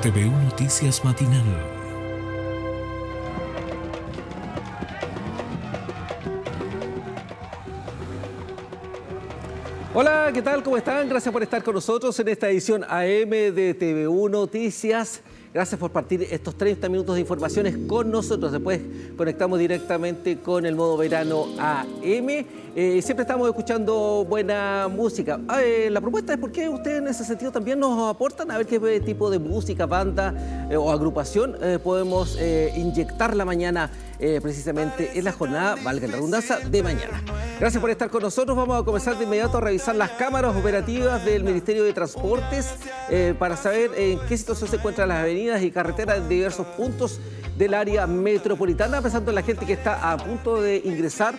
TVU Noticias Matinal. Hola, ¿qué tal? ¿Cómo están? Gracias por estar con nosotros en esta edición AM de TVU Noticias. Gracias por partir estos 30 minutos de informaciones con nosotros. Después conectamos directamente con el modo verano AM. Siempre estamos escuchando buena música. La propuesta es por qué ustedes en ese sentido también nos aportan a ver qué tipo de música, banda o agrupación podemos inyectar la mañana precisamente en la jornada, valga la redundancia, de mañana. Gracias por estar con nosotros. Vamos a comenzar de inmediato a revisar las cámaras operativas del Ministerio de Transportes para saber en qué situación se encuentran las avenidas y carreteras en diversos puntos del área metropolitana, pensando en la gente que está a punto de ingresar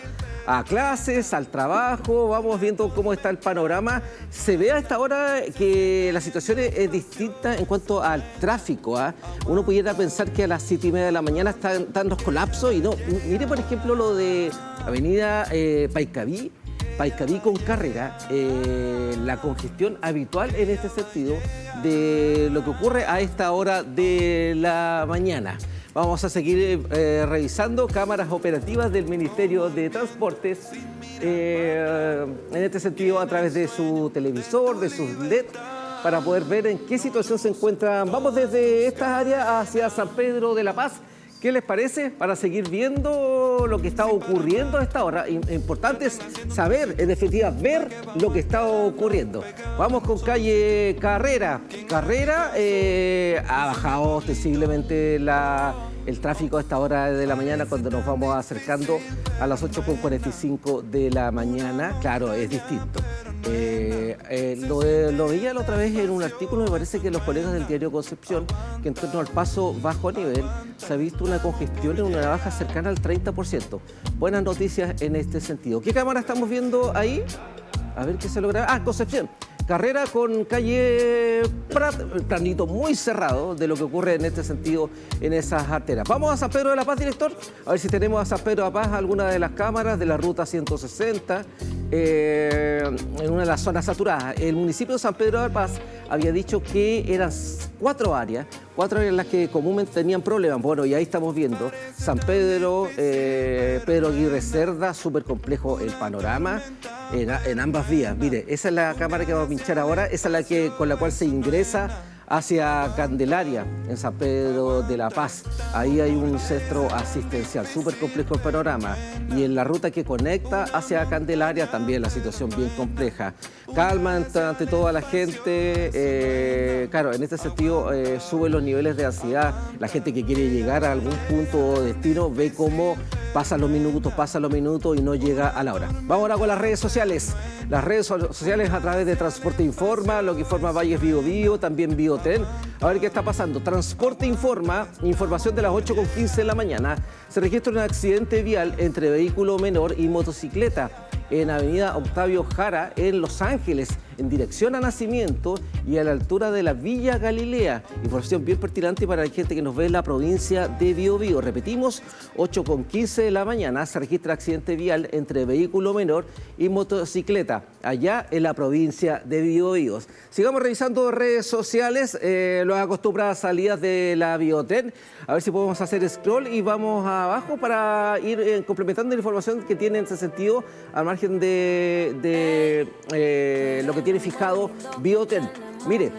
a clases, al trabajo. Vamos viendo cómo está el panorama. Se ve a esta hora que la situación es distinta en cuanto al tráfico. Uno pudiera pensar que a las 7:30 de la mañana están los colapsos y no. Mire, por ejemplo, lo de Avenida Paicaví con Carrera, la congestión habitual en este sentido de lo que ocurre a esta hora de la mañana. Vamos a seguir revisando cámaras operativas del Ministerio de Transportes, en este sentido a través de su televisor, de sus LED, para poder ver en qué situación se encuentran. Vamos desde esta área hacia San Pedro de la Paz. ¿Qué les parece? Para seguir viendo lo que está ocurriendo a esta hora. Importante es saber, en definitiva, ver lo que está ocurriendo. Vamos con calle Carrera. Carrera ha bajado ostensiblemente el tráfico a esta hora de la mañana cuando nos vamos acercando a las 8:45 de la mañana. Claro, es distinto. Lo veía la otra vez en un artículo, me parece que los colegas del diario Concepción, que en torno al paso bajo a nivel se ha visto una congestión en una baja cercana al 30%. Buenas noticias en este sentido. ¿Qué cámara estamos viendo ahí? A ver qué se logra. Concepción. Carrera con calle Prat, planito muy cerrado de lo que ocurre en este sentido en esas arterias. Vamos a San Pedro de la Paz, director, a ver si tenemos a San Pedro de la Paz alguna de las cámaras de la ruta 160, en una de las zonas saturadas. El municipio de San Pedro de la Paz había dicho que eran cuatro áreas en las que comúnmente tenían problemas. Bueno, y ahí estamos viendo San Pedro, Pedro Aguirre Cerda, súper complejo el panorama en ambas vías. Mire, esa es la cámara que vamos a pinchar ahora, esa es con la cual se ingresa hacia Candelaria, en San Pedro de la Paz. Ahí hay un centro asistencial, súper complejo el panorama. Y en la ruta que conecta hacia Candelaria también la situación bien compleja. Calma ante toda la gente. Claro, en este sentido suben los niveles de ansiedad. La gente que quiere llegar a algún punto o destino ve cómo pasan los minutos y no llega a la hora. Vamos ahora con las redes sociales. Las redes sociales a través de Transporte Informa, lo que informa Valles Biobío, también Biotren. A ver qué está pasando. Transporte Informa, información de las 8:15 de la mañana. Se registra un accidente vial entre vehículo menor y motocicleta en Avenida Octavio Jara, en Los Ángeles, en dirección a Nacimiento y a la altura de la Villa Galilea. Información bien pertinente para la gente que nos ve en la provincia de Biobío. Repetimos, 8:15 de la mañana se registra accidente vial entre vehículo menor y motocicleta, allá en la provincia de Biobío. Sigamos revisando redes sociales, las acostumbradas salidas de la Biotren. A ver si podemos hacer scroll y vamos abajo para ir complementando la información que tiene en ese sentido, al margen de lo que tiene fijado Biotren. Mire,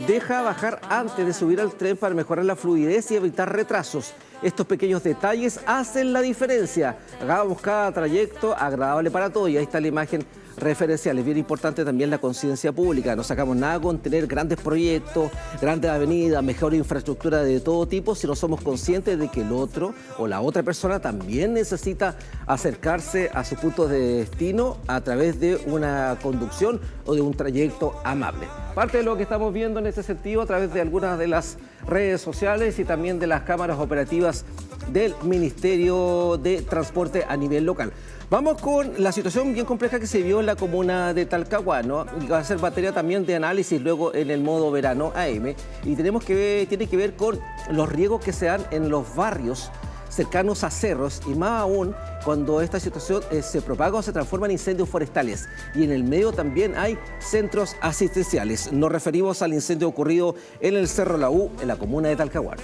deja bajar antes de subir al tren para mejorar la fluidez y evitar retrasos. Estos pequeños detalles hacen la diferencia. Hagamos cada trayecto agradable para todos. Y ahí está la imagen referencial. Es bien importante también la conciencia pública. No sacamos nada con tener grandes proyectos, grandes avenidas, mejor infraestructura de todo tipo, si no somos conscientes de que el otro o la otra persona también necesita acercarse a su punto de destino a través de una conducción o de un trayecto amable. Parte de lo que estamos viendo en este sentido a través de algunas de las redes sociales y también de las cámaras operativas del Ministerio de Transporte a nivel local. Vamos con la situación bien compleja que se vio en la comuna de Talcahuano, y va a ser materia también de análisis luego en el modo verano AM, y tiene que ver con los riesgos que se dan en los barrios cercanos a cerros y más aún cuando esta situación se propaga o se transforma en incendios forestales. Y en el medio también hay centros asistenciales. Nos referimos al incendio ocurrido en el Cerro La U, en la comuna de Talcahuano.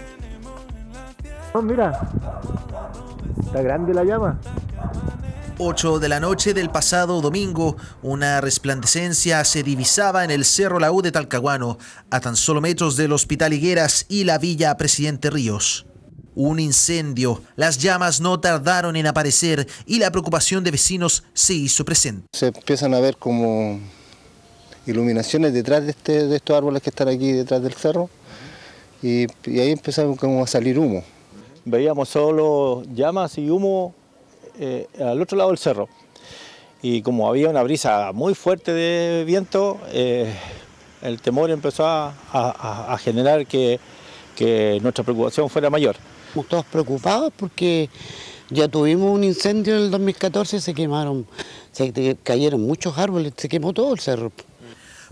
Oh, mira, está grande la llama. 8 de la noche del pasado domingo, una resplandecencia se divisaba en el Cerro La U de Talcahuano, a tan solo metros del Hospital Higueras y la Villa Presidente Ríos. Un incendio, las llamas no tardaron en aparecer y la preocupación de vecinos se hizo presente. Se empiezan a ver como iluminaciones detrás de estos árboles que están aquí detrás del cerro y ahí empezaron como a salir humo. Veíamos solo llamas y humo al otro lado del cerro. Y como había una brisa muy fuerte de viento, el temor empezó a generar que nuestra preocupación fuera mayor. Estamos todos preocupados porque ya tuvimos un incendio en el 2014, se cayeron muchos árboles, se quemó todo el cerro.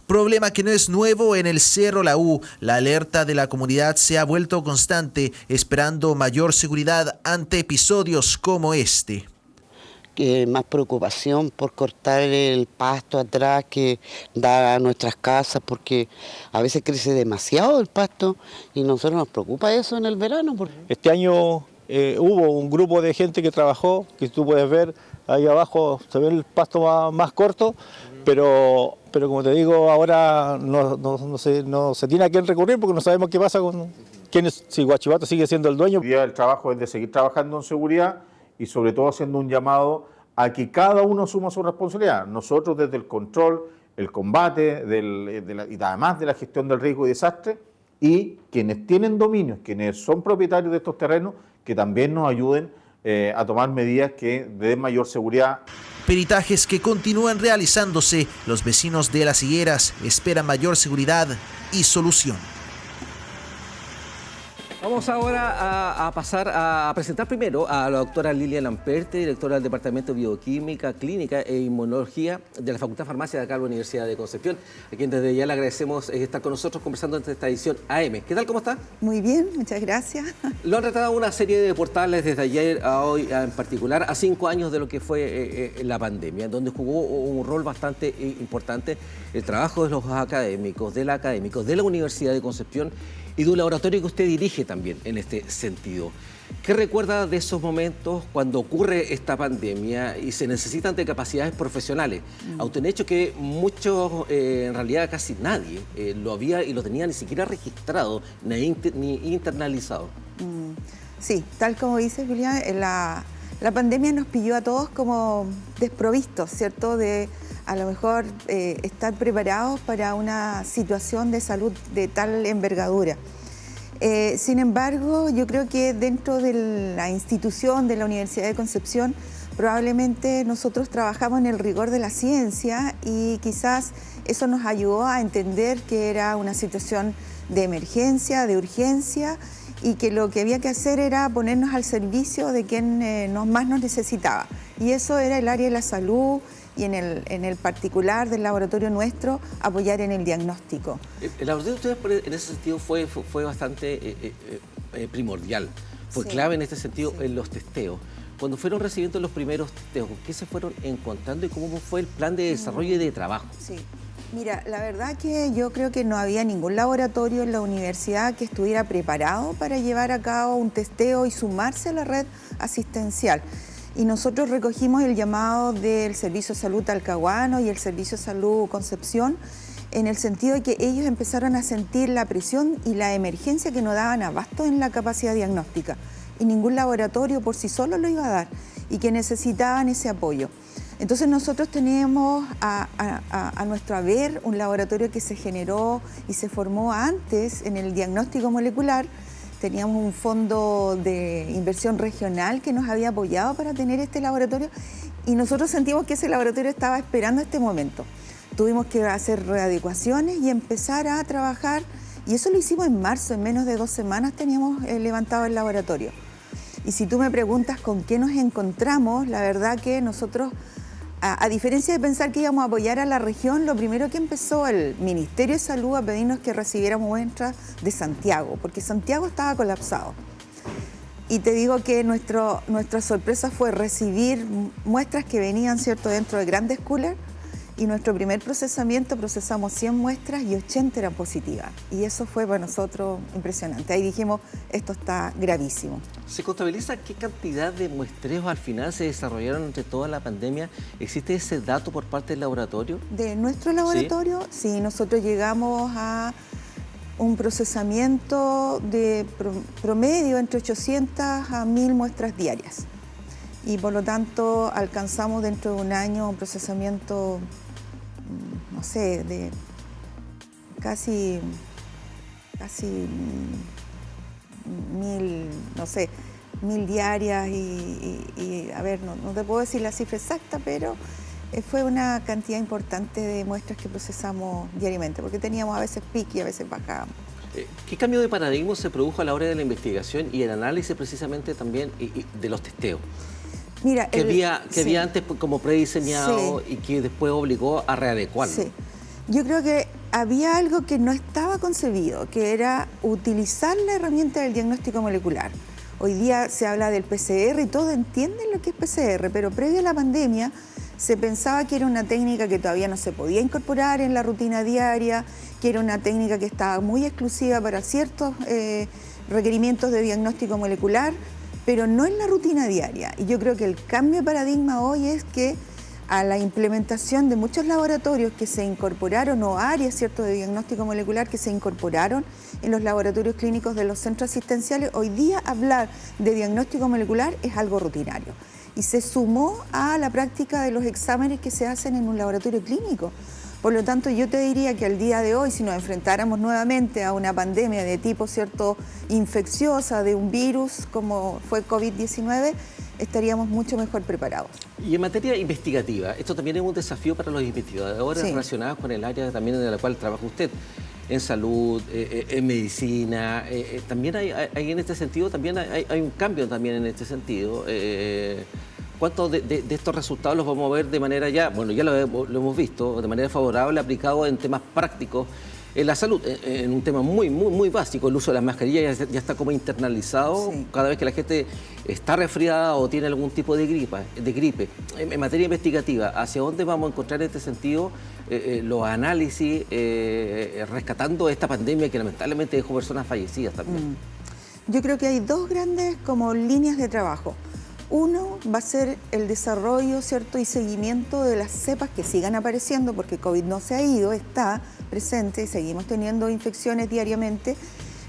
Problema que no es nuevo en el Cerro La U. La alerta de la comunidad se ha vuelto constante, esperando mayor seguridad ante episodios como este. Más preocupación por cortar el pasto atrás que da a nuestras casas, porque a veces crece demasiado el pasto y a nosotros nos preocupa eso en el verano. Este año hubo un grupo de gente que trabajó, que tú puedes ver ahí abajo, se ve el pasto más corto, pero como te digo, ahora no se tiene a quién recurrir porque no sabemos qué pasa con si Huachipato sigue siendo el dueño. Hoy día el trabajo es de seguir trabajando en seguridad y sobre todo haciendo un llamado a que cada uno asuma su responsabilidad. Nosotros desde el control, el combate y además de la gestión del riesgo y desastre, y quienes tienen dominios, quienes son propietarios de estos terrenos, que también nos ayuden a tomar medidas que den mayor seguridad. Peritajes que continúan realizándose. Los vecinos de Las Higueras esperan mayor seguridad y solución. Vamos ahora a pasar a presentar primero a la doctora Lilia Lamperte, directora del Departamento de Bioquímica, Clínica e Inmunología de la Facultad de Farmacia de acá de la Universidad de Concepción, a quien desde ya le agradecemos estar con nosotros conversando en esta edición AM. ¿Qué tal? ¿Cómo está? Muy bien, muchas gracias. Lo han tratado una serie de portales desde ayer a hoy, en particular a 5 años de lo que fue la pandemia, donde jugó un rol bastante importante el trabajo de los académicos, de la Universidad de Concepción y de un laboratorio que usted dirige también en este sentido. ¿Qué recuerda de esos momentos cuando ocurre esta pandemia y se necesitan de capacidades profesionales? A un hecho que muchos, en realidad casi nadie, lo había y lo tenía ni siquiera registrado ni internalizado. Sí, tal como dice Julián, la pandemia nos pilló a todos como desprovistos, ¿cierto? De a lo mejor estar preparados para una situación de salud de tal envergadura. Sin embargo, yo creo que dentro de la institución de la Universidad de Concepción, probablemente nosotros trabajamos en el rigor de la ciencia y quizás eso nos ayudó a entender que era una situación de emergencia, de urgencia, y que lo que había que hacer era ponernos al servicio de quien más nos necesitaba. Y eso era el área de la salud y en el particular del laboratorio nuestro, apoyar en el diagnóstico. El laboratorio de ustedes en ese sentido fue bastante primordial, fue clave en este sentido en los testeos. Cuando fueron recibiendo los primeros testeos, ¿qué se fueron encontrando y cómo fue el plan de desarrollo y de trabajo? Sí. Mira, la verdad que yo creo que no había ningún laboratorio en la universidad que estuviera preparado para llevar a cabo un testeo y sumarse a la red asistencial. Y nosotros recogimos el llamado del Servicio de Salud Talcahuano y el Servicio de Salud Concepción en el sentido de que ellos empezaron a sentir la presión y la emergencia que no daban abasto en la capacidad diagnóstica. Y ningún laboratorio por sí solo lo iba a dar y que necesitaban ese apoyo. Entonces nosotros teníamos a nuestro haber un laboratorio que se generó y se formó antes en el diagnóstico molecular. Teníamos un fondo de inversión regional que nos había apoyado para tener este laboratorio y nosotros sentimos que ese laboratorio estaba esperando este momento. Tuvimos que hacer readecuaciones y empezar a trabajar y eso lo hicimos en marzo, en menos de 2 semanas teníamos levantado el laboratorio. Y si tú me preguntas con qué nos encontramos, la verdad que nosotros, a diferencia de pensar que íbamos a apoyar a la región, lo primero que empezó el Ministerio de Salud a pedirnos que recibiéramos muestras de Santiago, porque Santiago estaba colapsado. Y te digo que nuestra sorpresa fue recibir muestras que venían, ¿cierto?, dentro de grandes coolers, y nuestro primer procesamiento procesamos 100 muestras y 80 eran positivas. Y eso fue para nosotros impresionante. Ahí dijimos, esto está gravísimo. ¿Se contabiliza qué cantidad de muestreos al final se desarrollaron entre toda la pandemia? ¿Existe ese dato por parte del laboratorio? De nuestro laboratorio, sí, nosotros llegamos a un procesamiento de promedio entre 800 a 1000 muestras diarias. Y por lo tanto alcanzamos dentro de un año un procesamiento, no sé, de casi 1000, no sé, 1000 diarias y a ver, no te puedo decir la cifra exacta, pero fue una cantidad importante de muestras que procesamos diariamente, porque teníamos a veces pic y a veces bajábamos. ¿Qué cambio de paradigma se produjo a la hora de la investigación y el análisis precisamente también de los testeos? Mira, que había antes como prediseñado, sí, y que después obligó a readecuarlo. Sí. Yo creo que había algo que no estaba concebido, que era utilizar la herramienta del diagnóstico molecular. Hoy día se habla del PCR y todos entienden lo que es PCR, pero previo a la pandemia se pensaba que era una técnica que todavía no se podía incorporar en la rutina diaria, que era una técnica que estaba muy exclusiva para ciertos requerimientos de diagnóstico molecular, pero no en la rutina diaria. Y yo creo que el cambio de paradigma hoy es que a la implementación de muchos laboratorios que se incorporaron, o áreas, ¿cierto?, de diagnóstico molecular que se incorporaron en los laboratorios clínicos de los centros asistenciales, hoy día hablar de diagnóstico molecular es algo rutinario. Y se sumó a la práctica de los exámenes que se hacen en un laboratorio clínico. Por lo tanto, yo te diría que al día de hoy, si nos enfrentáramos nuevamente a una pandemia de tipo, ¿cierto?, infecciosa, de un virus como fue COVID-19, estaríamos mucho mejor preparados. Y en materia investigativa, esto también es un desafío para los investigadores, sí, relacionados con el área también en la cual trabaja usted, en salud, en medicina. También hay en este sentido, también hay un cambio también en este sentido. ¿Cuántos de estos resultados los vamos a ver de manera ya lo hemos visto, de manera favorable, aplicado en temas prácticos en la salud, en un tema muy básico? El uso de las mascarillas ya está como internalizado, sí, cada vez que la gente está resfriada o tiene algún tipo de gripe. En materia investigativa, ¿hacia dónde vamos a encontrar en este sentido los análisis, rescatando esta pandemia que lamentablemente dejó personas fallecidas también? Yo creo que hay dos grandes como líneas de trabajo. Uno va a ser el desarrollo, ¿cierto?, y seguimiento de las cepas que sigan apareciendo, porque COVID no se ha ido, está presente y seguimos teniendo infecciones diariamente,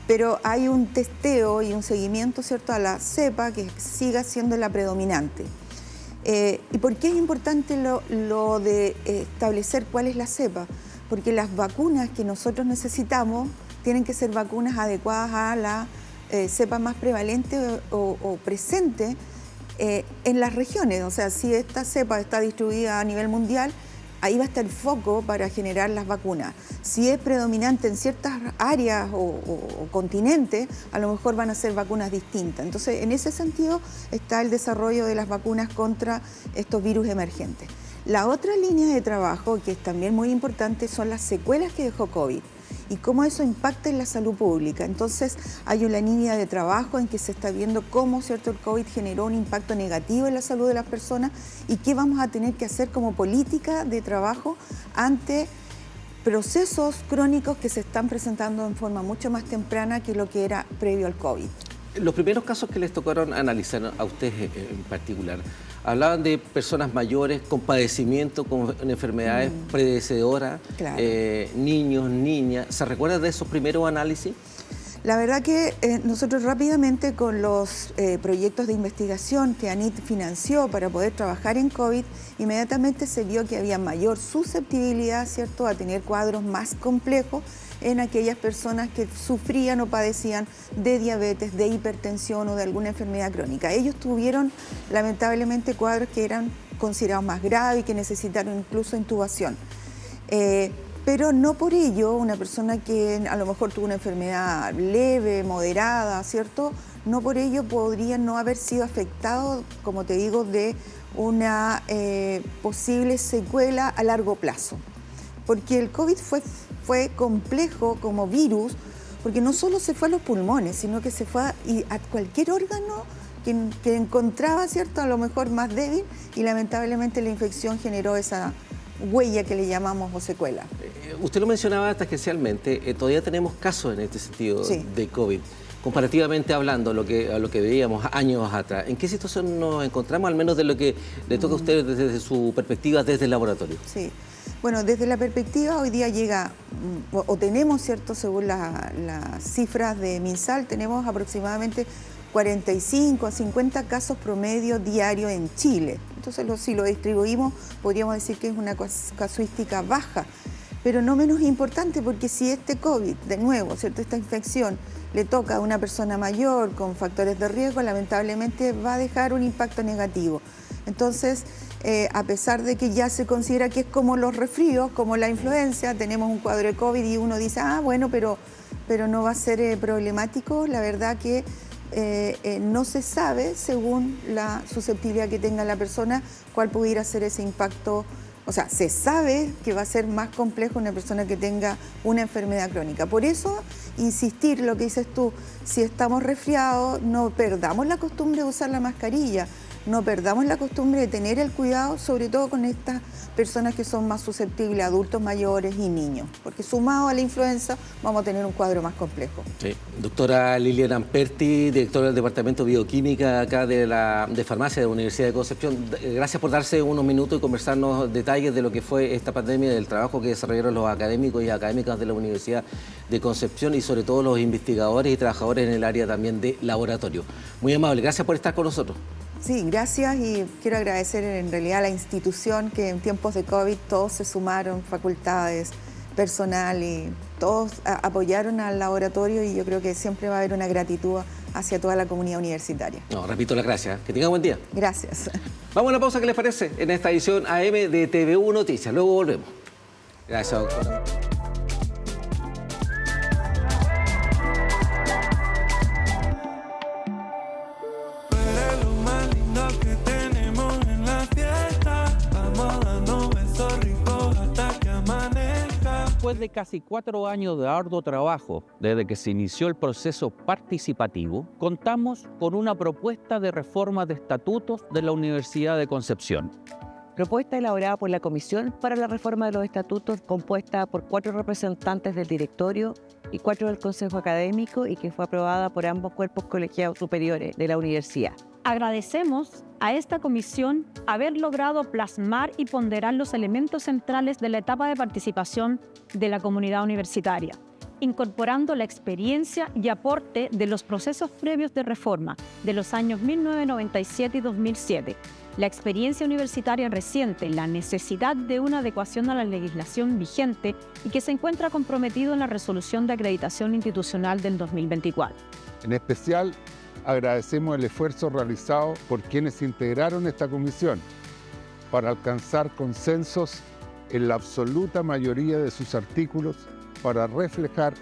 pero hay un testeo y un seguimiento, ¿cierto?, a la cepa que siga siendo la predominante. ¿Y por qué es importante lo de establecer cuál es la cepa? Porque las vacunas que nosotros necesitamos tienen que ser vacunas adecuadas a la cepa más prevalente o presente en las regiones. O sea, si esta cepa está distribuida a nivel mundial, ahí va a estar el foco para generar las vacunas. Si es predominante en ciertas áreas o continentes, a lo mejor van a ser vacunas distintas. Entonces, en ese sentido está el desarrollo de las vacunas contra estos virus emergentes. La otra línea de trabajo, que es también muy importante, son las secuelas que dejó COVID y cómo eso impacta en la salud pública. Entonces, hay una línea de trabajo en que se está viendo cómo, ¿cierto?, el COVID generó un impacto negativo en la salud de las personas y qué vamos a tener que hacer como política de trabajo ante procesos crónicos que se están presentando en forma mucho más temprana que lo que era previo al COVID. Los primeros casos que les tocaron analizar a ustedes en particular, hablaban de personas mayores con padecimiento, con enfermedades predecedoras, claro, niños, niñas. ¿Se recuerda de esos primeros análisis? La verdad que nosotros rápidamente con los proyectos de investigación que ANIT financió para poder trabajar en COVID, inmediatamente se vio que había mayor susceptibilidad, ¿cierto?, a tener cuadros más complejos en aquellas personas que sufrían o padecían de diabetes, de hipertensión o de alguna enfermedad crónica. Ellos tuvieron lamentablemente cuadros que eran considerados más graves y que necesitaron incluso intubación. Pero no por ello una persona que a lo mejor tuvo una enfermedad leve, moderada, ¿cierto?, no por ello podría no haber sido afectado, como te digo, de una posible secuela a largo plazo. Porque el COVID fue complejo como virus, porque no solo se fue a los pulmones, sino que se fue a cualquier órgano que encontraba, ¿cierto?, a lo mejor más débil, y lamentablemente la infección generó esa huella que le llamamos o secuela. Usted lo mencionaba tangencialmente, todavía tenemos casos en este sentido de COVID. Comparativamente hablando, a lo que veíamos años atrás, ¿en qué situación nos encontramos, al menos de lo que le toca a usted desde su perspectiva, desde el laboratorio? Sí, bueno, desde la perspectiva hoy día llega, o tenemos, ¿cierto?, según las cifras de MinSal, tenemos aproximadamente 45 a 50 casos promedio diario en Chile. Entonces, si lo distribuimos, podríamos decir que es una casuística baja, pero no menos importante, porque si este COVID, de nuevo, ¿cierto?, esta infección le toca a una persona mayor con factores de riesgo, lamentablemente va a dejar un impacto negativo. Entonces, a pesar de que ya se considera que es como los resfríos, como la influenza, tenemos un cuadro de COVID y uno dice, bueno, pero no va a ser problemático, la verdad que no se sabe, según la susceptibilidad que tenga la persona, cuál pudiera ser ese impacto. O sea, se sabe que va a ser más complejo una persona que tenga una enfermedad crónica. Por eso, insistir, lo que dices tú, si estamos resfriados, no perdamos la costumbre de usar la mascarilla, no perdamos la costumbre de tener el cuidado, sobre todo con estas personas que son más susceptibles, adultos mayores y niños, porque sumado a la influenza vamos a tener un cuadro más complejo. Sí. Doctora Liliana Amperti, directora del Departamento de Bioquímica acá de Farmacia de la Universidad de Concepción, gracias por darse unos minutos y conversarnos detalles de lo que fue esta pandemia, del trabajo que desarrollaron los académicos y académicas de la Universidad de Concepción y sobre todo los investigadores y trabajadores en el área también de laboratorio. Muy amable, gracias por estar con nosotros. Sí, gracias, y quiero agradecer en realidad a la institución que en tiempos de COVID todos se sumaron, facultades, personal, y todos apoyaron al laboratorio, y yo creo que siempre va a haber una gratitud hacia toda la comunidad universitaria. No, repito las gracias. Que tengan buen día. Gracias. Vamos a una pausa, ¿qué les parece? En esta edición AM de TVU Noticias. Luego volvemos. Gracias, doctora. Después de casi 4 años de arduo trabajo, desde que se inició el proceso participativo, contamos con una propuesta de reforma de estatutos de la Universidad de Concepción. Propuesta elaborada por la Comisión para la Reforma de los Estatutos, compuesta por 4 representantes del directorio y 4 del Consejo Académico, y que fue aprobada por ambos cuerpos colegiados superiores de la universidad. Agradecemos a esta comisión haber logrado plasmar y ponderar los elementos centrales de la etapa de participación de la comunidad universitaria, incorporando la experiencia y aporte de los procesos previos de reforma de los años 1997 y 2007, la experiencia universitaria reciente, la necesidad de una adecuación a la legislación vigente y que se encuentra comprometido en la resolución de acreditación institucional del 2024. En especial, agradecemos el esfuerzo realizado por quienes integraron esta comisión para alcanzar consensos en la absoluta mayoría de sus artículos para reflejar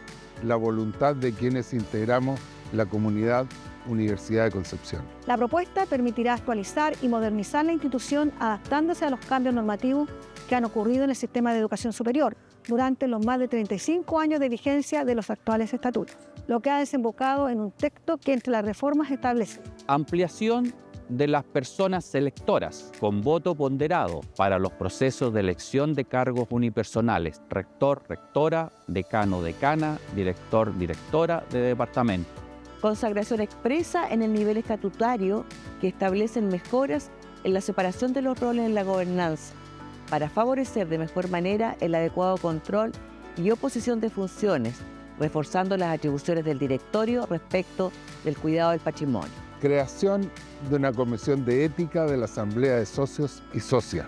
la voluntad de quienes integramos la comunidad Universidad de Concepción. La propuesta permitirá actualizar y modernizar la institución adaptándose a los cambios normativos que han ocurrido en el sistema de educación superior durante los más de 35 años de vigencia de los actuales estatutos, lo que ha desembocado en un texto que entre las reformas establece Ampliación de las personas selectoras con voto ponderado para los procesos de elección de cargos unipersonales, rector, rectora, decano, decana, director, directora de departamento. Consagración expresa en el nivel estatutario que establecen mejoras en la separación de los roles en la gobernanza para favorecer de mejor manera el adecuado control y oposición de funciones, reforzando las atribuciones del directorio respecto del cuidado del patrimonio. Creación de una comisión de ética de la Asamblea de Socios y Socias.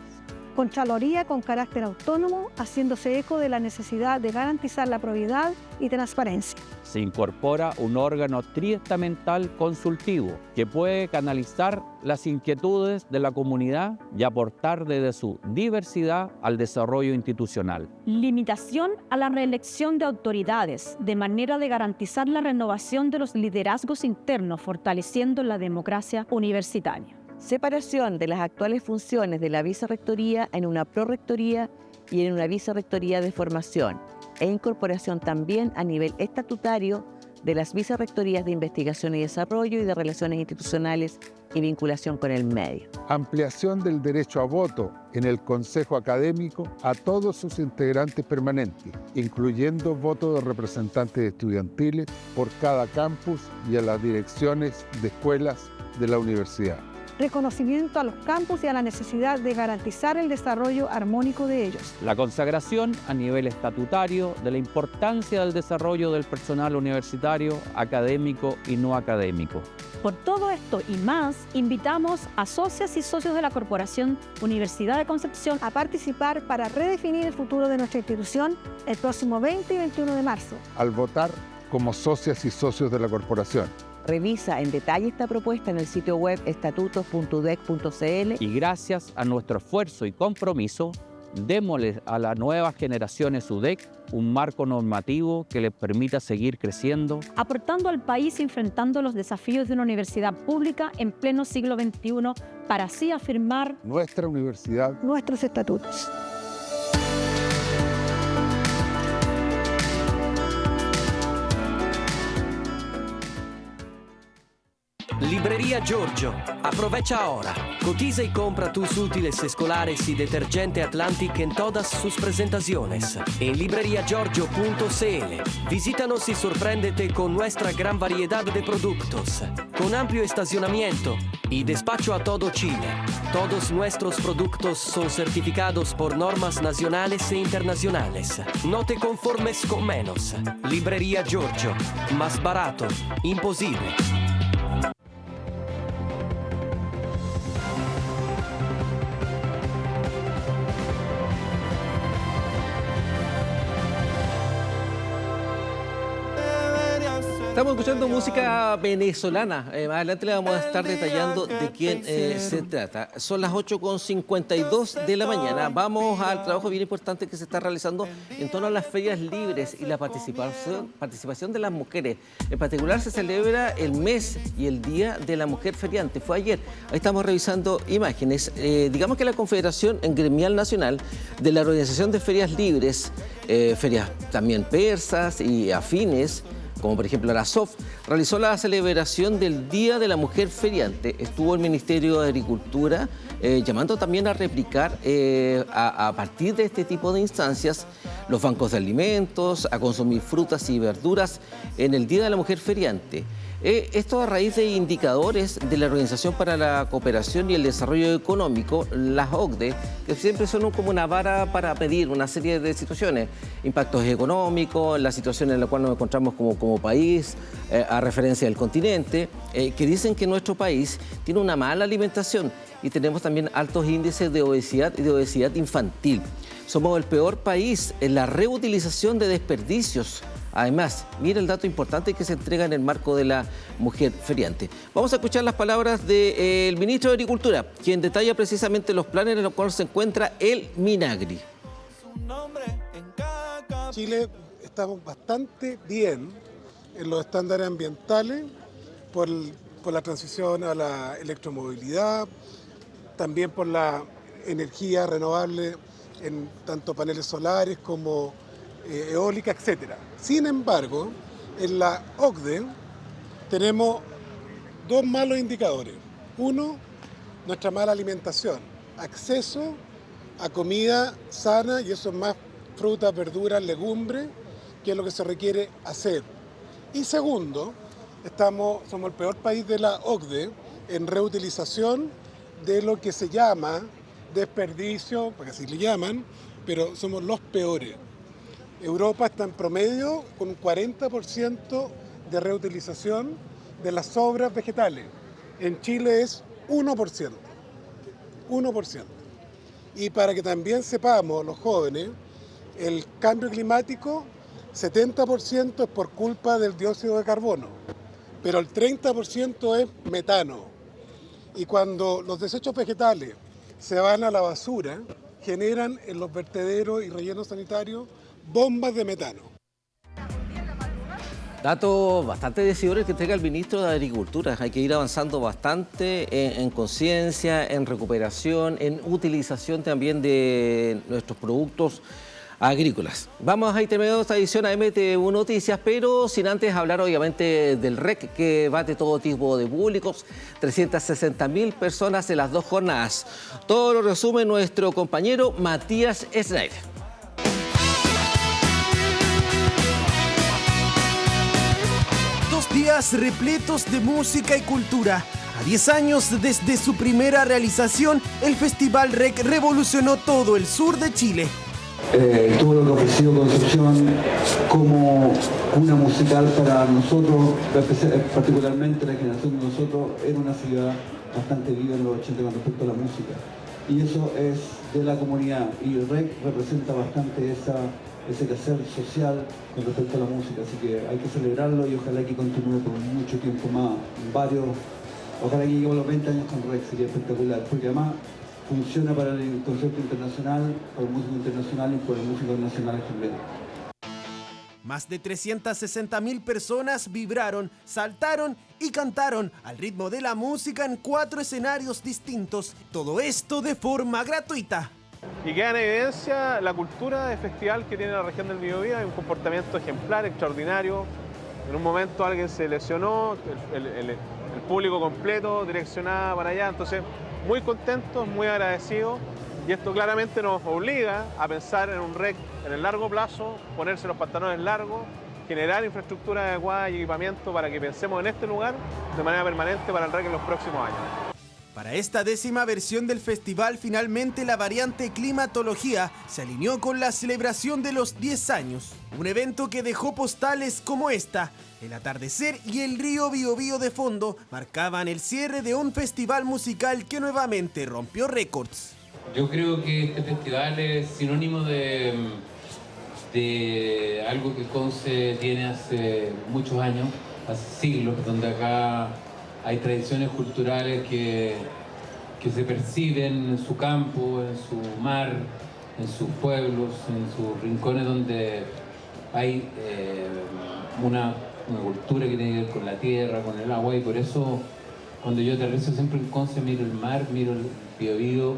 Contraloría con carácter autónomo, haciéndose eco de la necesidad de garantizar la probidad y transparencia. Se incorpora un órgano triestamental consultivo que puede canalizar las inquietudes de la comunidad y aportar desde su diversidad al desarrollo institucional. Limitación a la reelección de autoridades, de manera de garantizar la renovación de los liderazgos internos, fortaleciendo la democracia universitaria. Separación de las actuales funciones de la vicerrectoría en una prorrectoría y en una vicerrectoría de formación, e incorporación también a nivel estatutario de las vicerrectorías de Investigación y Desarrollo y de Relaciones Institucionales y Vinculación con el Medio. Ampliación del derecho a voto en el Consejo Académico a todos sus integrantes permanentes, incluyendo voto de representantes estudiantiles por cada campus y a las direcciones de escuelas de la universidad. Reconocimiento a los campus y a la necesidad de garantizar el desarrollo armónico de ellos. La consagración a nivel estatutario de la importancia del desarrollo del personal universitario, académico y no académico. Por todo esto y más, invitamos a socias y socios de la Corporación Universidad de Concepción a participar para redefinir el futuro de nuestra institución el próximo 20 y 21 de marzo. Al votar como socias y socios de la corporación. Revisa en detalle esta propuesta en el sitio web estatutos.udec.cl. Y gracias a nuestro esfuerzo y compromiso, démosle a las nuevas generaciones UDEC un marco normativo que les permita seguir creciendo, aportando al país y enfrentando los desafíos de una universidad pública en pleno siglo XXI para así afirmar nuestra universidad, nuestros estatutos. Librería Giorgio, aprovecha ahora. Cotiza y compra tus útiles escolares y detergente Atlantic en todas sus presentaciones. En libreriagiorgio.cl. Visítanos y sorpréndete con nuestra gran variedad de productos, con amplio estacionamiento y despacho a todo Chile. Todos nuestros productos son certificados por normas nacionales e internacionales. No te conformes con menos. Librería Giorgio, más barato, imposible. Estamos escuchando música venezolana. Más adelante le vamos a estar detallando de quién se trata. Son las 8:52 de la mañana. Vamos al trabajo bien importante que se está realizando en torno a las ferias libres y la participación de las mujeres. En particular se celebra el mes y el Día de la Mujer Feriante. Fue ayer. Ahí estamos revisando imágenes. Digamos que la Confederación Gremial Nacional de la Organización de Ferias Libres, ferias también persas y afines, como por ejemplo la SOF, realizó la celebración del Día de la Mujer Feriante. Estuvo el Ministerio de Agricultura llamando también a replicar a partir de este tipo de instancias los bancos de alimentos, a consumir frutas y verduras en el Día de la Mujer Feriante. Esto a raíz de indicadores de la Organización para la Cooperación y el Desarrollo Económico, las OCDE, que siempre son como una vara para medir una serie de situaciones, impactos económicos, la situación en la cual nos encontramos como país, a referencia del continente, que dicen que nuestro país tiene una mala alimentación y tenemos también altos índices de obesidad y de obesidad infantil. Somos el peor país en la reutilización de desperdicios. Además, mira el dato importante que se entrega en el marco de la mujer feriante. Vamos a escuchar las palabras del ministro de Agricultura, quien detalla precisamente los planes en los cuales se encuentra el Minagri. Chile estamos bastante bien en los estándares ambientales por la transición a la electromovilidad, también por la energía renovable en tanto paneles solares como eólica, etc. Sin embargo, en la OCDE tenemos dos malos indicadores. Uno, nuestra mala alimentación, acceso a comida sana, y eso es más frutas, verduras, legumbres, que es lo que se requiere hacer. Y segundo, somos el peor país de la OCDE en reutilización de lo que se llama desperdicio, porque así le llaman, pero somos los peores. Europa está en promedio con un 40% de reutilización de las sobras vegetales. En Chile es 1%. 1%. Y para que también sepamos, los jóvenes, el cambio climático, 70% es por culpa del dióxido de carbono, pero el 30% es metano. Y cuando los desechos vegetales se van a la basura, generan en los vertederos y rellenos sanitarios bombas de metano. Datos bastante decidores que entrega el ministro de Agricultura. Hay que ir avanzando bastante en conciencia, en recuperación, en utilización también de nuestros productos agrícolas. Vamos a ir terminando esta edición a MTV Noticias, pero sin antes hablar obviamente del REC, que bate todo tipo de públicos, 360.000 personas en las 2 jornadas. Todo lo resume nuestro compañero Matías Schneider. Días repletos de música y cultura. A 10 años desde su primera realización, el Festival REC revolucionó todo el sur de Chile. Todo lo que ha ofrecido Concepción como una musical para nosotros, particularmente la generación de nosotros, era una ciudad bastante viva en los 80 con respecto a la música. Y eso es de la comunidad, y el REC representa bastante ese quehacer social con respecto a la música, así que hay que celebrarlo y ojalá que continúe por mucho tiempo más, ojalá que lleguemos a los 20 años con REC, sería espectacular, porque además funciona para el concierto internacional, para el músico internacional y para los músicos nacionales también. Más de 360.000 personas vibraron, saltaron y cantaron al ritmo de la música en 4 escenarios distintos, todo esto de forma gratuita. Y queda en evidencia la cultura de festival que tiene la región del Biobío. Hay un comportamiento ejemplar, extraordinario. En un momento alguien se lesionó, el público completo direccionaba para allá. Entonces, muy contentos, muy agradecidos. Y esto claramente nos obliga a pensar en un REC en el largo plazo, ponerse los pantalones largos, generar infraestructura adecuada y equipamiento para que pensemos en este lugar de manera permanente para el REC en los próximos años. Para esta 10ª versión del festival, finalmente la variante climatología se alineó con la celebración de los 10 años. Un evento que dejó postales como esta. El atardecer y el río Biobío de fondo marcaban el cierre de un festival musical que nuevamente rompió récords. Yo creo que este festival es sinónimo de algo que Conce tiene hace muchos años, hace siglos, donde acá hay tradiciones culturales que se perciben en su campo, en su mar, en sus pueblos, en sus rincones donde hay una cultura que tiene que ver con la tierra, con el agua, y por eso cuando yo aterrizo siempre en Conce miro el mar, miro el Biobío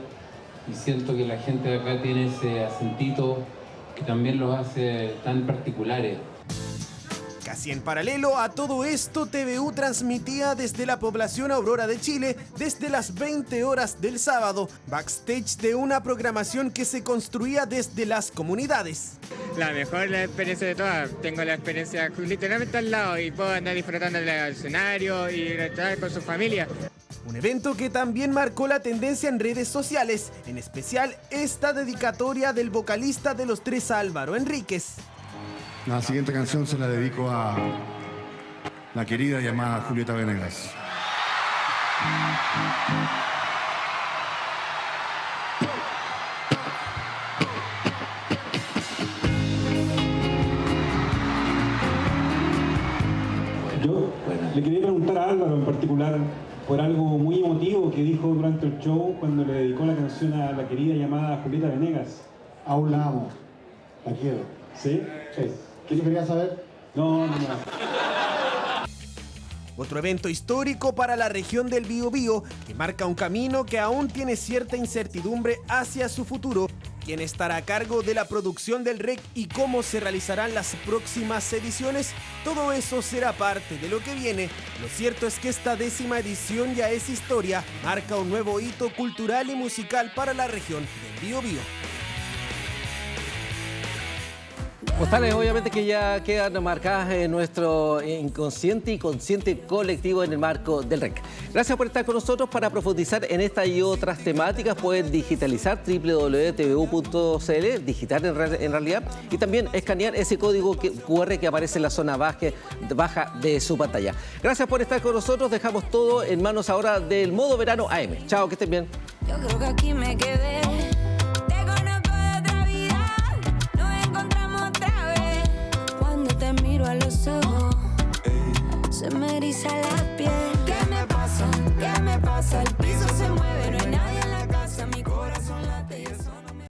y siento que la gente de acá tiene ese acentito que también los hace tan particulares. Casi en paralelo a todo esto, TVU transmitía desde la población Aurora de Chile desde las 20 horas del sábado, backstage de una programación que se construía desde las comunidades. La mejor experiencia de todas, tengo la experiencia literalmente al lado y puedo andar disfrutando del escenario y estar con su familia. Un evento que también marcó la tendencia en redes sociales, en especial esta dedicatoria del vocalista de Los Tres, Álvaro Enríquez. La siguiente canción se la dedico a la querida llamada Julieta Venegas. Yo le quería preguntar a Álvaro en particular por algo muy emotivo que dijo durante el show cuando le dedicó la canción a la querida llamada Julieta Venegas. Aún la amo, la quiero. ¿Sí? Sí. ¿Qué quería saber? No. Otro evento histórico para la región del Biobío que marca un camino que aún tiene cierta incertidumbre hacia su futuro. ¿Quién estará a cargo de la producción del REC y cómo se realizarán las próximas ediciones? Todo eso será parte de lo que viene. Lo cierto es que esta 10ª edición ya es historia, marca un nuevo hito cultural y musical para la región del Biobío. Postales obviamente que ya quedan marcadas en nuestro inconsciente y consciente colectivo en el marco del REC. Gracias por estar con nosotros. Para profundizar en esta y otras temáticas pueden digitalizar www.tvu.cl, digitar en realidad, y también escanear ese código QR que aparece en la zona baja de su pantalla. Gracias por estar con nosotros. Dejamos todo en manos ahora del modo verano AM. Chao, que estén bien. Yo creo que aquí me quedé. Miro a los ojos, se me eriza la piel. ¿Qué me pasa? ¿Qué me pasa? El piso se mueve, no